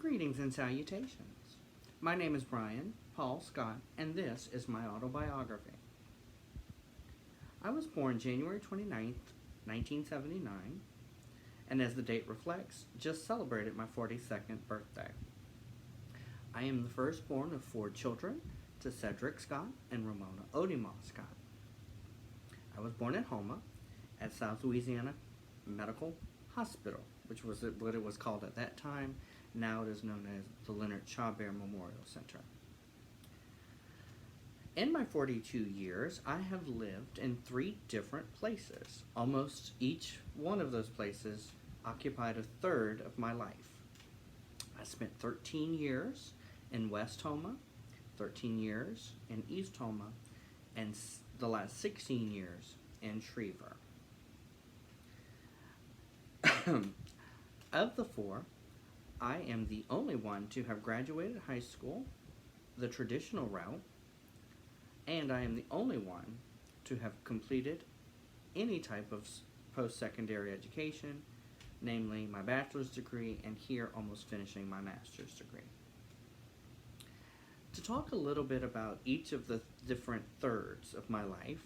Greetings and salutations. My name is Brian Paul Scott, and this is my autobiography. I was born January 29th, 1979, and as the date reflects, just celebrated my 42nd birthday. I am the firstborn of 4 children to Cedric Scott and Ramona Odima Scott. I was born in Houma at South Louisiana Medical Hospital, which was what it was called at that time. Now it is known as the Leonard Chabert Memorial Center. In my 42 years, I have lived in 3 different places. Almost each one of those places occupied a third of my life. I spent 13 years in West Houma, 13 years in East Houma, and the last 16 years in Schriever. Of the 4, I am the only one to have graduated high school the traditional route, and I am the only one to have completed any type of post-secondary education, namely my bachelor's degree, and here almost finishing my master's degree. To talk a little bit about each of the different thirds of my life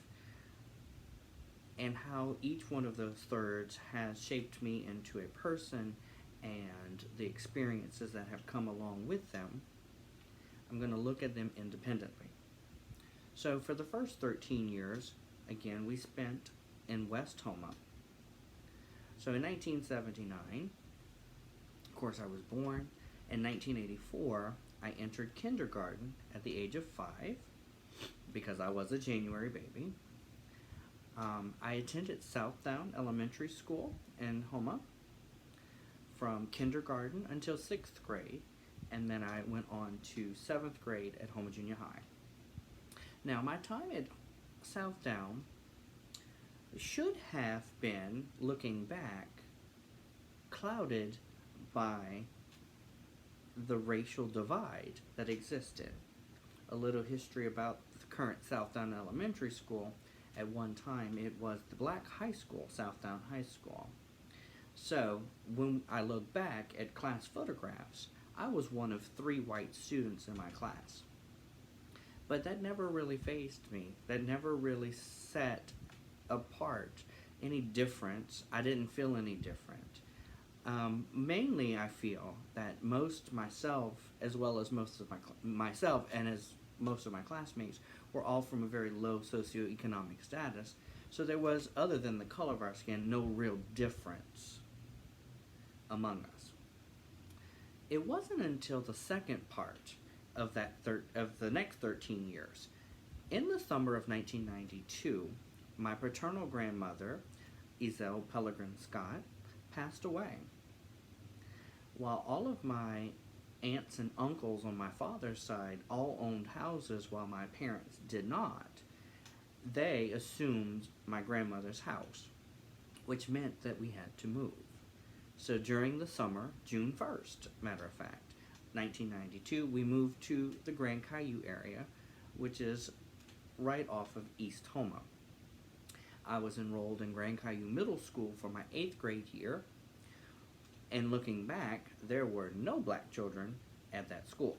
and how each one of those thirds has shaped me into a person and the experiences that have come along with them, I'm going to look at them independently. So for the first 13 years, again, we spent in West Houma. So in 1979, of course I was born. In 1984, I entered kindergarten at the age of 5 because I was a January baby. I attended Southdown Elementary School in Houma from kindergarten until 6th grade, and then I went on to 7th grade at Houma Junior High. Now, my time at Southdown should have been, looking back, clouded by the racial divide that existed. A little history about the current Southdown Elementary School. At one time, it was the black high school, Southdown High School. So, when I look back at class photographs, I was one of 3 white students in my class. But that never really fazed me. That never really set apart any difference. I didn't feel any different. Mainly, I feel that myself, as well as most of myself and as most of my classmates, were all from a very low socioeconomic status. So there was, other than the color of our skin, no real difference among us. It wasn't until the second part of the next 13 years, in the summer of 1992, my paternal grandmother, Ezell Pellegrin Scott, passed away. While all of my aunts and uncles on my father's side all owned houses while my parents did not, they assumed my grandmother's house, which meant that we had to move. So during the summer, June 1st, matter of fact, 1992, we moved to the Grand Caillou area, which is right off of East Houma. I was enrolled in Grand Caillou Middle School for my 8th grade year, and looking back, there were no black children at that school.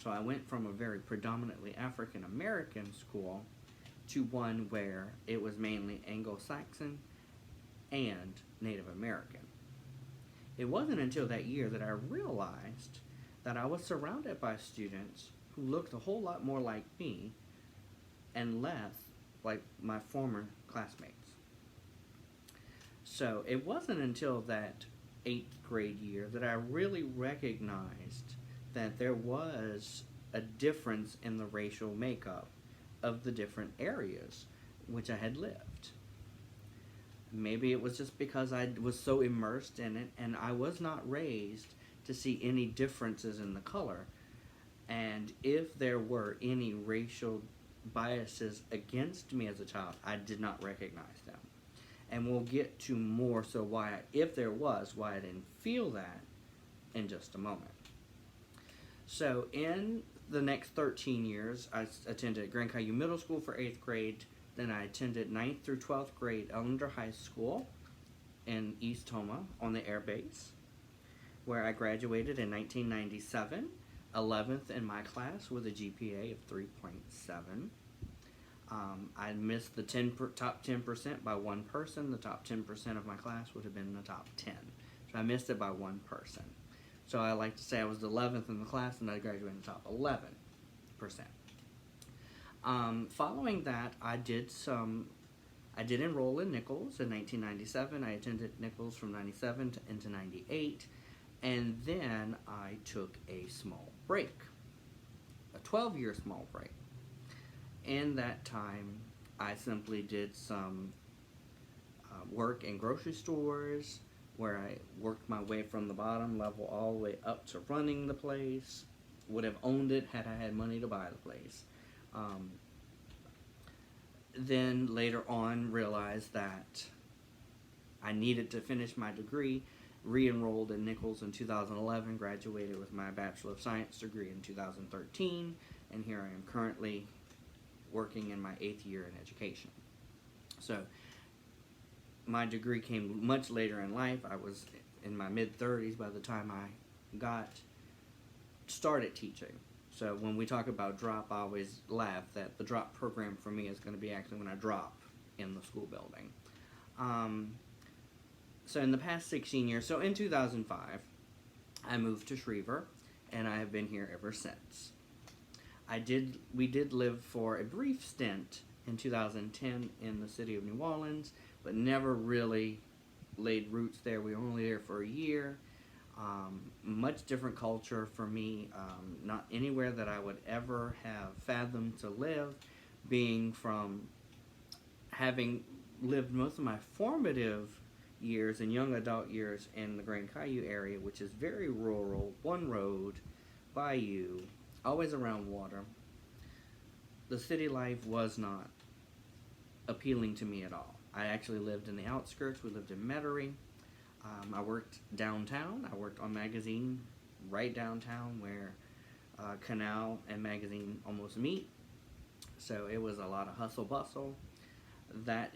So I went from a very predominantly African American school to one where it was mainly Anglo-Saxon and Native American. It wasn't until that year that I realized that I was surrounded by students who looked a whole lot more like me and less like my former classmates. So it wasn't until that 8th grade year that I really recognized that there was a difference in the racial makeup of the different areas which I had lived. Maybe it was just because I was so immersed in it, and I was not raised to see any differences in the color. And if there were any racial biases against me as a child, I did not recognize them. And we'll get to more so why, if there was, why I didn't feel that in just a moment. So in the next 13 years, I attended Grand Caillou Middle School for 8th grade. Then I attended 9th through 12th grade Ellender High School in East Houma on the air base. where I graduated in 1997, 11th in my class with a GPA of 3.7. I missed the top 10% by one person. The top 10% of my class would have been the top 10. So I missed it by one person. So I like to say I was the 11th in the class and I graduated in the top 11%. Following that, I did enroll in Nichols in 1997. I attended Nichols from 97 into 98. And then I took a small break, a 12-year small break. In that time, I simply did some work in grocery stores where I worked my way from the bottom level all the way up to running the place. Would have owned it had I had money to buy the place. Then later on realized that I needed to finish my degree, re-enrolled in Nichols in 2011, graduated with my Bachelor of Science degree in 2013, and here I am currently working in my 8th year in education. So my degree came much later in life. I was in my mid-30s by the time I started teaching. So when we talk about drop, I always laugh that the drop program for me is going to be actually when I drop in the school building. So in the past 16 years, so in 2005, I moved to Schriever, and I have been here ever since. We did live for a brief stint in 2010 in the city of New Orleans, but never really laid roots there. We were only there for a year. Much different culture for me, not anywhere that I would ever have fathomed to live, being from having lived most of my formative years and young adult years in the Grand Caillou area, which is very rural, one road, bayou, always around water. The city life was not appealing to me at all. I actually lived in the outskirts. We lived in Metairie. I worked downtown. I worked on Magazine right downtown where Canal and Magazine almost meet. So it was a lot of hustle bustle. That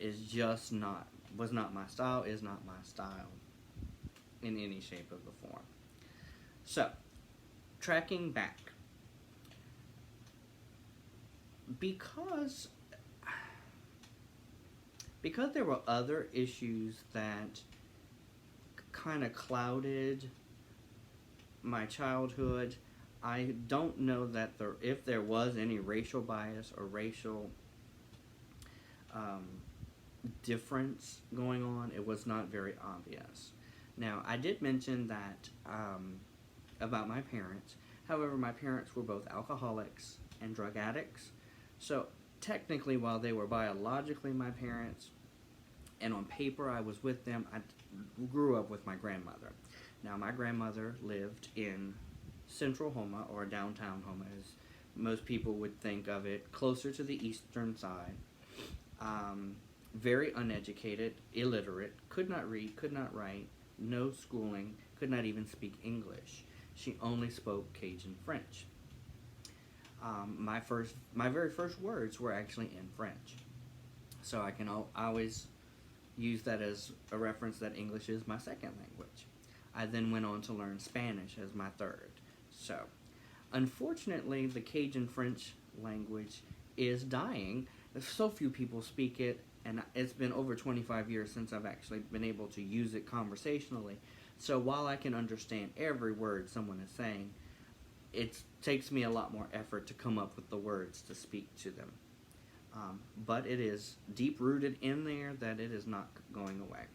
was not my style, is not my style in any shape or the form. So, tracking back. Because there were other issues that kind of clouded my childhood, I don't know that if there was any racial bias or racial difference going on. It was not very obvious. Now, I did mention that about my parents. However, my parents were both alcoholics and drug addicts. So, technically, while they were biologically my parents, and on paper I was with them, I grew up with my grandmother. Now, my grandmother lived in central Houma, or downtown Houma, as most people would think of it, closer to the eastern side. Very uneducated, illiterate, could not read, could not write, no schooling, could not even speak English. She only spoke Cajun French. My very first words were actually in French. So I can always use that as a reference that English is my second language. I then went on to learn Spanish as my third. So, unfortunately, the Cajun French language is dying. So few people speak it, and it's been over 25 years since I've actually been able to use it conversationally. So while I can understand every word someone is saying, it takes me a lot more effort to come up with the words to speak to them. But it is deep-rooted in there that it is not going away.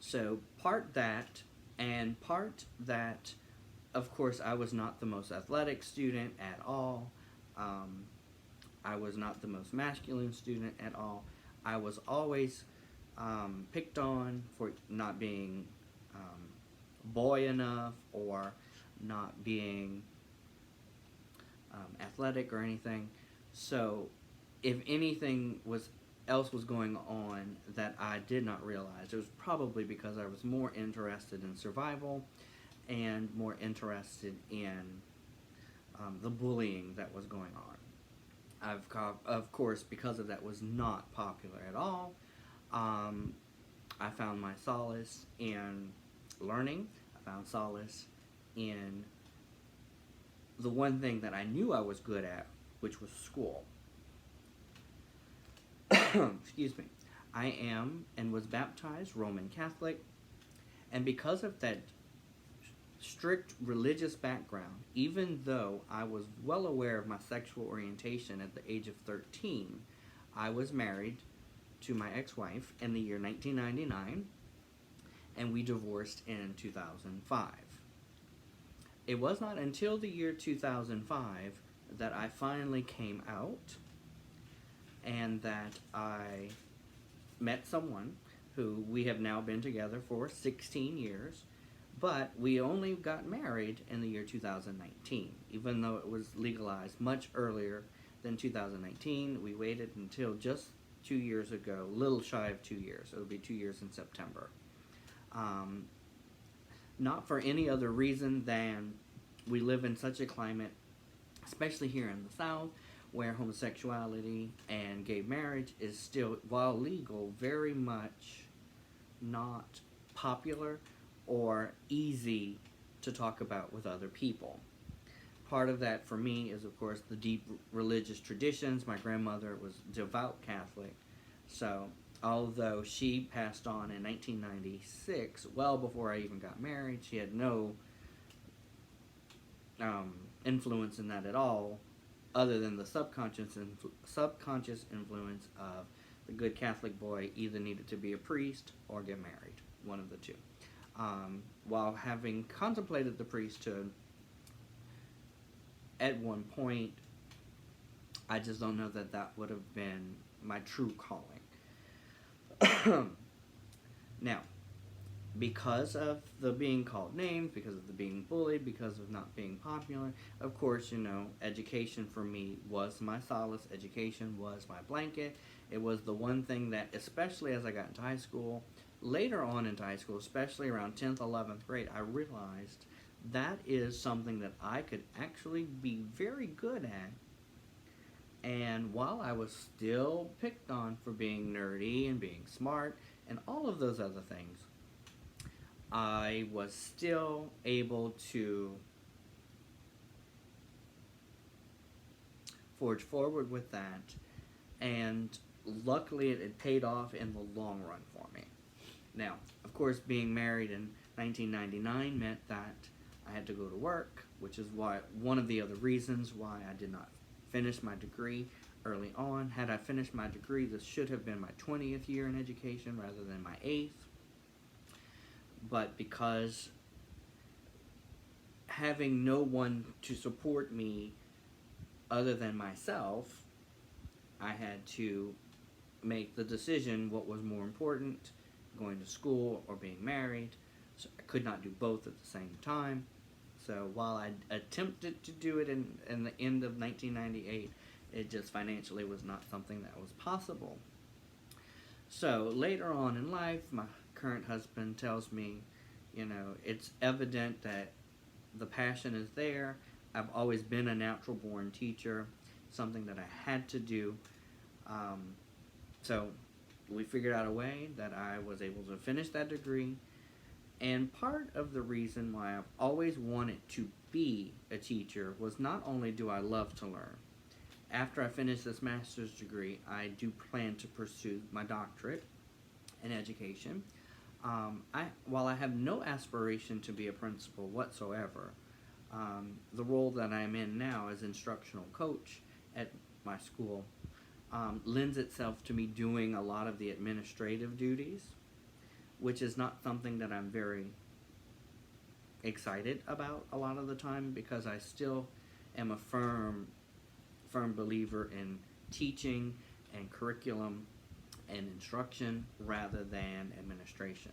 So part that, and part that, of course, I was not the most athletic student at all. I was not the most masculine student at all. I was always picked on for not being boy enough or not being athletic or anything. So if anything else was going on that I did not realize, it was probably because I was more interested in survival and more interested in the bullying that was going on. Of course, because of that, was not popular at all. I found my solace in learning. found solace in the one thing that I knew I was good at, which was school. Excuse me. I am and was baptized Roman Catholic, and because of that strict religious background, even though I was well aware of my sexual orientation at the age of 13, I was married to my ex-wife in the year 1999, and we divorced in 2005. It was not until the year 2005 that I finally came out and that I met someone who we have now been together for 16 years, but we only got married in the year 2019. Even though it was legalized much earlier than 2019, we waited until just 2 years ago, a little shy of 2 years. It'll be 2 years in September. Not for any other reason than we live in such a climate, especially here in the South, where homosexuality and gay marriage is still, while legal, very much not popular or easy to talk about with other people. Part of that for me is, of course, the deep religious traditions. My grandmother was devout Catholic, so although she passed on in 1996, well before I even got married, she had no influence in that at all, other than the subconscious influence of the good Catholic boy either needed to be a priest or get married, one of the two. While having contemplated the priesthood at one point, I just don't know that that would have been my true calling. Now, because of the being called names, because of the being bullied, because of not being popular, of course, education for me was my solace. Education was my blanket. It was the one thing that, especially as I got into high school, later on into high school, especially around 10th, 11th grade, I realized that is something that I could actually be very good at. And while I was still picked on for being nerdy and being smart and all of those other things, I was still able to forge forward with that, and luckily it paid off in the long run for me. Now, of course, being married in 1999 meant that I had to go to work, which is why one of the other reasons why I did not finish my degree early on. Had I finished my degree, this should have been my 20th year in education rather than my 8th. But because having no one to support me other than myself, I had to make the decision what was more important, going to school or being married. So I could not do both at the same time. So while I attempted to do it in the end of 1998, it just financially was not something that was possible. So later on in life, my current husband tells me, it's evident that the passion is there. I've always been a natural born teacher, something that I had to do. So we figured out a way that I was able to finish that degree. And part of the reason why I've always wanted to be a teacher was not only do I love to learn. After I finish this master's degree, I do plan to pursue my doctorate in education. While I have no aspiration to be a principal whatsoever, the role that I'm in now as instructional coach at my school lends itself to me doing a lot of the administrative duties, which is not something that I'm very excited about a lot of the time, because I still am a firm believer in teaching and curriculum and instruction rather than administration.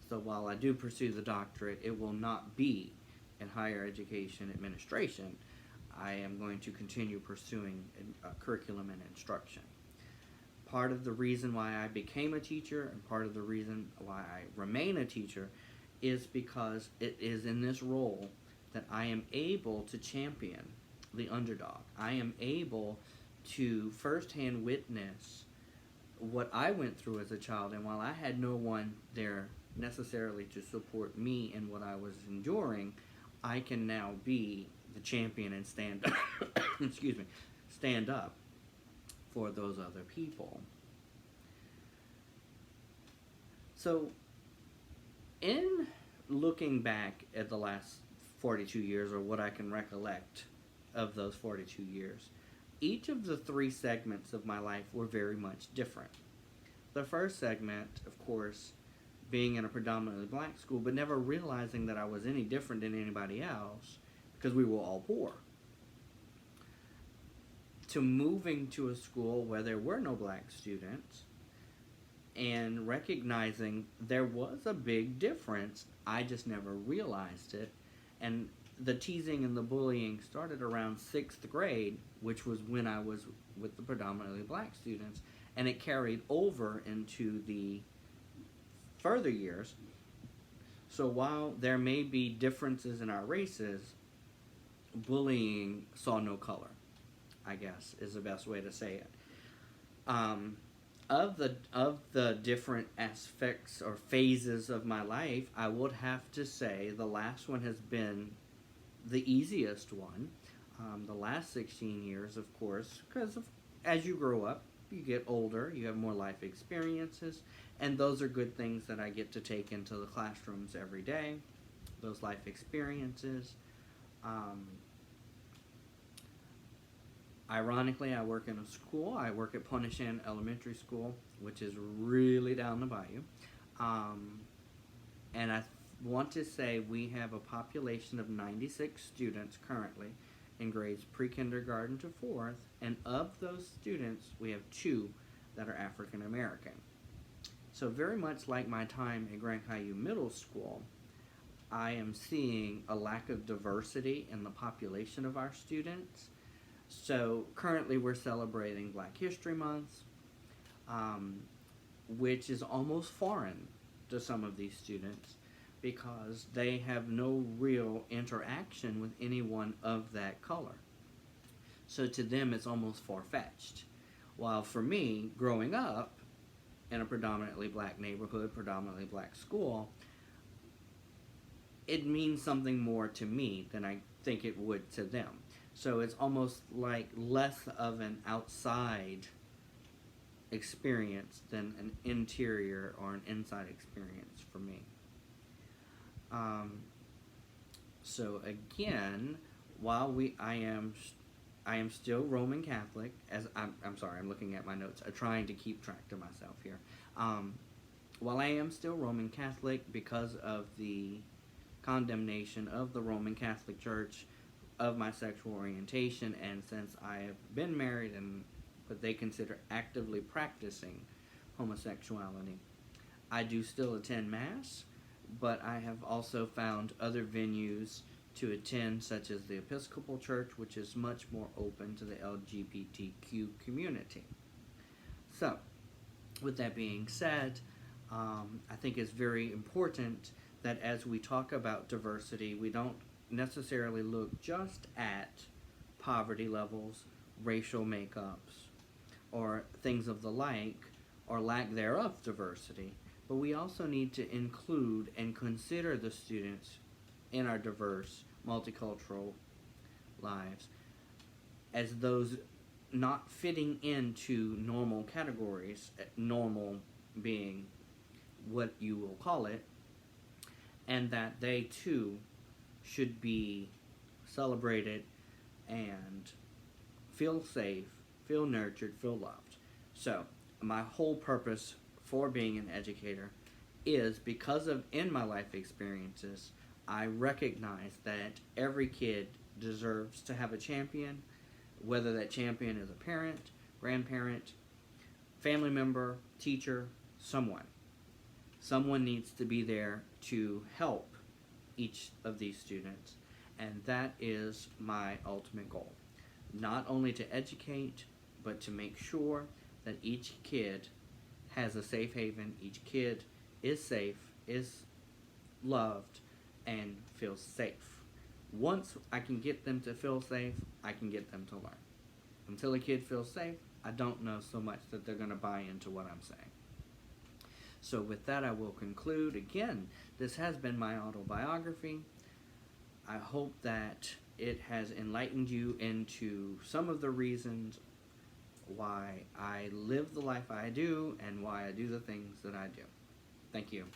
So while I do pursue the doctorate, it will not be in higher education administration. I am going to continue pursuing curriculum and instruction. Part of the reason why I became a teacher and part of the reason why I remain a teacher is because it is in this role that I am able to champion the underdog. I am able to firsthand witness what I went through as a child, and while I had no one there necessarily to support me in what I was enduring, I can now be the champion and stand excuse me, stand up for those other people. So, in looking back at the last 42 years, or what I can recollect of those 42 years, each of the three segments of my life were very much different. The first segment, of course, being in a predominantly black school, but never realizing that I was any different than anybody else because we were all poor, to moving to a school where there were no black students and recognizing there was a big difference. I just never realized it. And the teasing and the bullying started around 6th grade, which was when I was with the predominantly black students, and it carried over into the further years. So while there may be differences in our races, bullying saw no color, I guess is the best way to say it. Of the different aspects or phases of my life, I would have to say the last one has been the easiest one. The last 16 years, of course, because as you grow up, you get older, you have more life experiences, and those are good things that I get to take into the classrooms every day, those life experiences. Ironically, I work in a school. I work at Ponishan Elementary School, which is really down the bayou. And I want to say we have a population of 96 students currently in grades pre-kindergarten to 4th. And of those students, we have 2 that are African American. So very much like my time at Grand Caillou Middle School, I am seeing a lack of diversity in the population of our students. So currently we're celebrating Black History Month, which is almost foreign to some of these students because they have no real interaction with anyone of that color. So to them it's almost far-fetched. While for me, growing up in a predominantly black neighborhood, predominantly black school, it means something more to me than I think it would to them. So it's almost like less of an outside experience than an interior or an inside experience for me. So again, while I am still Roman Catholic, as I'm sorry, I'm looking at my notes. I'm trying to keep track to myself here. While I am still Roman Catholic because of the condemnation of the Roman Catholic Church of my sexual orientation, and since I have been married and what they consider actively practicing homosexuality, I do still attend Mass, but I have also found other venues to attend, such as the Episcopal Church, which is much more open to the LGBTQ community. So, with that being said, I think it's very important that as we talk about diversity, we don't necessarily look just at poverty levels, racial makeups, or things of the like, or lack thereof diversity, but we also need to include and consider the students in our diverse, multicultural lives as those not fitting into normal categories, normal being what you will call it, and that they too should be celebrated and feel safe, feel nurtured, feel loved. So, my whole purpose for being an educator is because of, in my life experiences, I recognize that every kid deserves to have a champion, whether that champion is a parent, grandparent, family member, teacher, someone. Someone needs to be there to help each of these students, and that is my ultimate goal. Not only to educate, but to make sure that each kid has a safe haven, each kid is safe, is loved, and feels safe. Once I can get them to feel safe, I can get them to learn. Until a kid feels safe, I don't know so much that they're going to buy into what I'm saying. So with that, I will conclude. Again, this has been my autobiography. I hope that it has enlightened you into some of the reasons why I live the life I do and why I do the things that I do. Thank you.